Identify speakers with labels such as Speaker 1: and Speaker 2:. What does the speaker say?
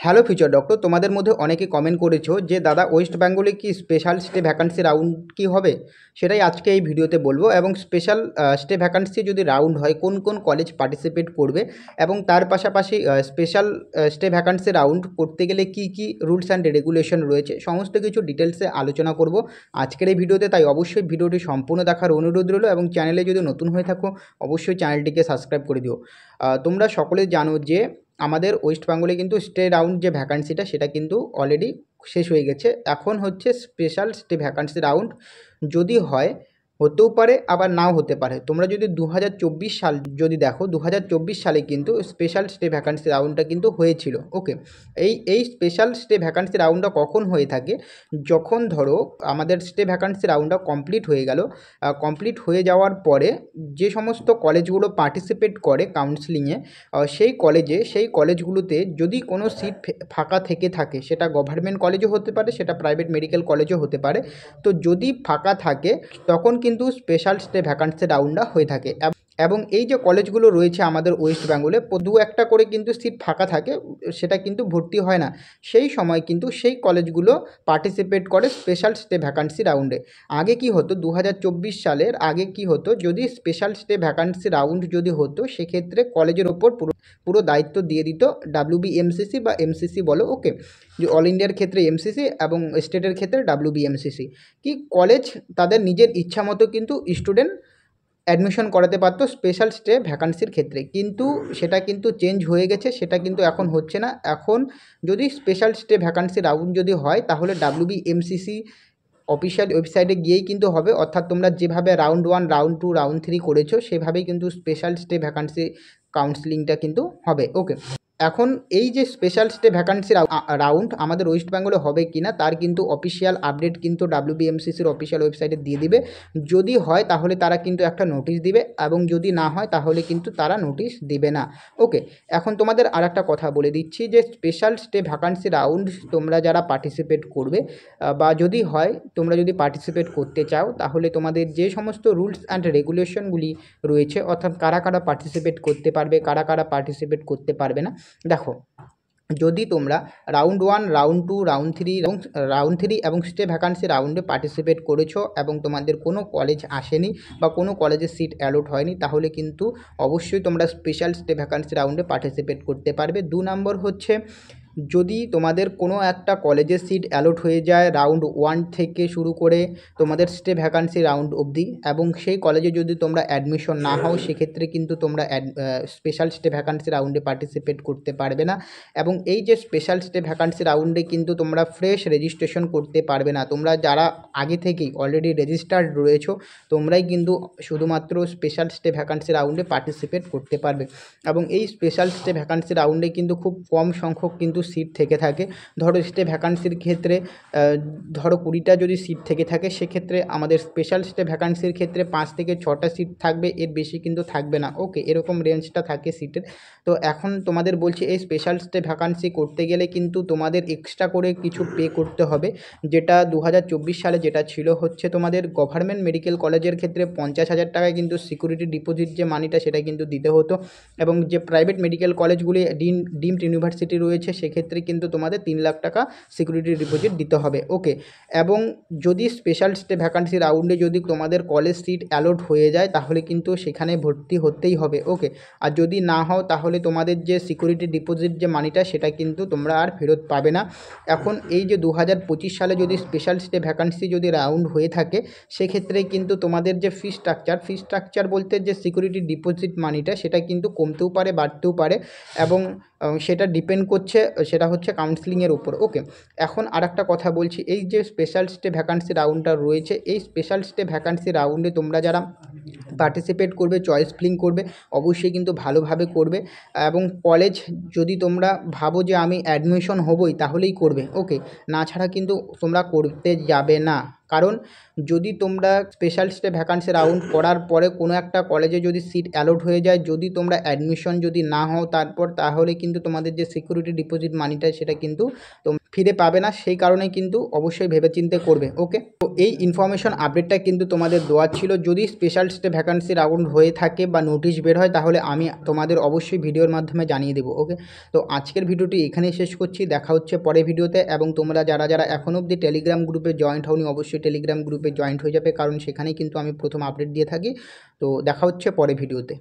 Speaker 1: Hello future doctor, তোমাদের মধ্যে অনেকে কমেন্ট করেছো যে দাদা ওয়েস্ট বেঙ্গলে কি স্পেশাল স্টে ভ্যাকান্সি রাউন্ড কি হবে, সেটাই আজকে এই ভিডিওতে বলবো। এবং স্পেশাল স্টে ভ্যাকান্সি যদি রাউন্ড হয় কোন কোন কলেজ পার্টিসিপেট করবে, এবং তার পাশাপাশি স্পেশাল স্টে ভ্যাকান্সি রাউন্ড করতে গেলে কি কি রুলস অ্যান্ড রেগুলেশন রয়েছে, সমস্ত কিছু ডিটেলসে আলোচনা করব আজকের এই ভিডিওতে। তাই অবশ্যই ভিডিওটি সম্পূর্ণ দেখার অনুরোধ রইল, এবং চ্যানেলে যদি নতুন হয়ে থাকো অবশ্যই চ্যানেলটিকে সাবস্ক্রাইব করে দিও। তোমরা সকলে জানো যে আমাদের ওয়েস্ট বেঙ্গলে কিন্তু স্টে রাউন্ড যে ভ্যাকান্সিটা সেটা কিন্তু অলরেডি শেষ হয়ে গেছে। এখন হচ্ছে স্পেশাল স্টে ভ্যাকান্সি রাউন্ড, যদি হয় হতেও পারে আবার নাও হতে পারে। তোমরা যদি 2024 সাল যদি দেখো, 2024 সালে কিন্তু স্পেশাল স্টে ভ্যাকান্সি রাউন্ডটা কিন্তু হয়েছিল। ওকে, এই স্পেশাল স্টে ভ্যাকান্সি রাউন্ডটা কখন হয়ে থাকে, যখন ধরো আমাদের স্টে ভ্যাকান্সি রাউন্ডটা কমপ্লিট হয়ে গেল। কমপ্লিট হয়ে যাওয়ার পরে যে সমস্ত কলেজগুলো পার্টিসিপেট করে কাউন্সিলিংয়ে, সেই কলেজগুলোতে যদি কোনো সিট ফাঁকা থেকে থাকে, সেটা গভর্নমেন্ট কলেজও হতে পারে, সেটা প্রাইভেট মেডিকেল কলেজও হতে পারে। তো যদি ফাঁকা থাকে তখন কিন্তু স্পেশাল স্টে ভ্যাকান্সি রাউন্ডটা হয়ে থাকে। এবং এই যে কলেজগুলো রয়েছে আমাদের ওয়েস্ট বেঙ্গলে, দু একটা করে কিন্তু সিট ফাঁকা থাকে, সেটা কিন্তু ভর্তি হয় না। সেই সময় কিন্তু সেই কলেজগুলো পার্টিসিপেট করে স্পেশাল স্টে ভ্যাকান্সি রাউন্ডে। আগে কি হতো, 2024 সালের আগে কি হতো, যদি স্পেশাল স্টে ভ্যাকান্সি রাউন্ড যদি হতো, সেক্ষেত্রে কলেজের ওপর পুরো দায়িত্ব দিয়ে দিত WBMCC বা MCC বলো। ওকে, যে অল ইন্ডিয়ার ক্ষেত্রে MCC এবং স্টেটের ক্ষেত্রে WBMCC। কি কলেজ তাদের নিজের ইচ্ছা মতো কিন্তু স্টুডেন্ট অ্যাডমিশন করাতে পারতো স্পেশাল স্টে ভ্যাকান্সির ক্ষেত্রে। কিন্তু সেটা কিন্তু চেঞ্জ হয়ে গেছে, সেটা কিন্তু এখন হচ্ছে না। এখন যদি স্পেশাল স্টে ভ্যাকান্সি রাউন্ড যদি হয়, তাহলে WBMCC অফিসিয়াল ওয়েবসাইটে গিয়েই কিন্তু হবে। অর্থাৎ তোমরা যেভাবে রাউন্ড 1, রাউন্ড 2, রাউন্ড 3 করেছো, সেভাবেই কিন্তু স্পেশাল স্টে ভ্যাকান্সি কাউন্সিলিংটা কিন্তু হবে। ওকে, এখন এই যে স্পেশাল স্টে ভ্যাকান্সি রাউন্ড আমাদের ওয়েস্ট বেঙ্গলে হবে কি না, তার কিন্তু অফিসিয়াল আপডেট কিন্তু WBMCCর অফিসিয়াল ওয়েবসাইটে দিয়ে দিবে। যদি হয় তাহলে তারা কিন্তু একটা নোটিশ দিবে, এবং যদি না হয় তাহলে কিন্তু তারা নোটিশ দিবে না। ওকে, এখন তোমাদের আর একটা কথা বলে দিচ্ছি যে স্পেশাল স্টে ভ্যাকান্সি রাউন্ড তোমরা যারা পার্টিসিপেট করবে, বা যদি হয় তোমরা যদি পার্টিসিপেট করতে চাও, তাহলে তোমাদের যে সমস্ত রুলস অ্যান্ড রেগুলেশনগুলি রয়েছে, অর্থাৎ কারা কারা পার্টিসিপেট করতে পারবে, কারা কারা পার্টিসিপেট করতে পারবে না। দেখো, যদি তোমরা রাউন্ড 1, রাউন্ড 2, রাউন্ড 3 এবং স্টে ভ্যাকান্সি রাউন্ডে পার্টিসিপেট করেছো, এবং তোমাদের কোনো কলেজ আসেনি বা কোনো কলেজের সিট অ্যালট হয়নি, তাহলে কিন্তু অবশ্যই তোমরা স্পেশাল স্টে ভ্যাকান্সি রাউন্ডে পার্টিসিপেট করতে পারবে। 2 নম্বর হচ্ছে, যদি তোমাদের কোনো একটা কলেজের সিট অ্যালট হয়ে যায় রাউন্ড 1 থেকে শুরু করে তোমাদের স্টে ভ্যাকান্সি রাউন্ড অবধি, এবং সেই কলেজে যদি তোমরা অ্যাডমিশন না হও, সেক্ষেত্রে কিন্তু তোমরা স্পেশাল স্টে ভ্যাকান্সি রাউন্ডে পার্টিসিপেট করতে পারবে না। এবং এই যে স্পেশাল স্টে ভ্যাকান্সি রাউন্ডে কিন্তু তোমরা ফ্রেশ রেজিস্ট্রেশন করতে পারবে না। তোমরা যারা আগে থেকেই অলরেডি রেজিস্টার্ড রয়েছো, তোমরাই কিন্তু শুধুমাত্র স্পেশাল স্টে ভ্যাকান্সি রাউন্ডে পার্টিসিপেট করতে পারবে। এবং এই স্পেশাল স্টে ভ্যাকান্সি রাউন্ডে কিন্তু খুব কম সংখ্যক কিন্তু সিট থেকে থাকে। ধরো স্টে ভ্যাকান্সির ক্ষেত্রে ধরো 20টা যদি সিট থেকে থাকে, সেক্ষেত্রে আমাদের স্পেশাল স্টে ভ্যাকান্সির ক্ষেত্রে 5 থেকে 6টা সিট থাকবে, এর বেশি কিন্তু থাকবে না। ওকে, এরকম রেঞ্জটা থাকে সিটের। তো এখন তোমাদের বলছি, এই স্পেশাল স্টে ভ্যাকান্সি করতে গেলে কিন্তু তোমাদের এক্সট্রা করে কিছু পে করতে হবে, যেটা 2024 সালে যেটা ছিল হচ্ছে তোমাদের গভর্নমেন্ট মেডিকেল কলেজের ক্ষেত্রে 50,000 টাকায় কিন্তু সিকিউরিটি ডিপোজিট যে মানিটা সেটা কিন্তু দিতে হতো। এবং যে প্রাইভেট মেডিকেল কলেজগুলি ডিমড ইউনিভার্সিটি রয়েছে, সেক্ষেত্রে কিন্তু তোমাদের 3 লাখ টাকা সিকিউরিটি ডিপোজিট দিতে হবে। ওকে, এবং যদি স্পেশাল স্টে ভ্যাকান্সি রাউন্ডে যদি তোমাদের কলেজ সিট অ্যালট হয়ে যায়, তাহলে কিন্তু সেখানে ভর্তি হতেই হবে। ওকে, আর যদি না হও, তাহলে তোমাদের যে সিকিউরিটি ডিপোজিট যে মানিটা সেটা কিন্তু তোমরা আর ফেরত পাবে না। এখন এই যে 2025 সালে যদি স্পেশাল স্টে ভ্যাকান্সি যদি রাউন্ড হয়ে থাকে, সেক্ষেত্রে কিন্তু তোমাদের যে ফি স্ট্রাকচার বলতে যে সিকিউরিটি ডিপোজিট মানিটা, সেটা কিন্তু কমতেও পারে, বাড়তেও পারে, এবং সেটা ডিপেন্ড করছে, সেটা হচ্ছে কাউন্সিলিংয়ের উপর। ওকে, এখন আর একটা কথা বলছি, এই যে স্পেশাল স্টে ভ্যাকান্সি রাউন্ডটা রয়েছে, এই স্পেশাল স্টে ভ্যাকান্সি রাউন্ডে তোমরা যারা পার্টিসিপেট করবে, চয়েস ফিলিং করবে, অবশ্যই কিন্তু ভালোভাবে করবে। এবং কলেজ যদি তোমরা ভাবো যে আমি অ্যাডমিশন হবই, তাহলেই করবে। ওকে, না ছাড়া কিন্তু তোমরা করতে যাবে না। কারণ যদি তোমরা স্পেশাল স্টে ভ্যাকান্সি রাউন্ড করার পরে কোনো একটা কলেজে যদি সিট অ্যালট হয়ে যায়, যদি তোমরা অ্যাডমিশন যদি না হও তারপর, তাহলে কিন্তু তোমাদের যে সিকিউরিটি ডিপোজিট মানিটা সেটা কিন্তু ফিরে পাবে না, সেই কারণে কিন্তু অবশ্যই ভেবেচিন্তে করবে। ওকে, তো এই ইনফরমেশন আপডেটটা কিন্তু তোমাদের দেওয়ার ছিল। যদি স্পেশাল স্টে ভ্যাকান্সি রাউন্ড হয়ে থাকে বা নোটিশ বের হয় তাহলে আমি তোমাদের অবশ্যই ভিডিওর মাধ্যমে জানিয়ে দেবো। ওকে, তো আজকের ভিডিওটি এখানেই শেষ করছি, দেখা হচ্ছে পরের ভিডিওতে। এবং তোমরা যারা যারা এখনও অবধি টেলিগ্রাম গ্রুপে জয়েন্ট হওনি অবশ্যই টেলিগ্রাম গ্রুপে জয়েন্ট হয়ে যাবে, কারণ সেখানেই কিন্তু আমি প্রথম আপডেট দিয়ে থাকি। তো দেখা হচ্ছে পরের ভিডিওতে।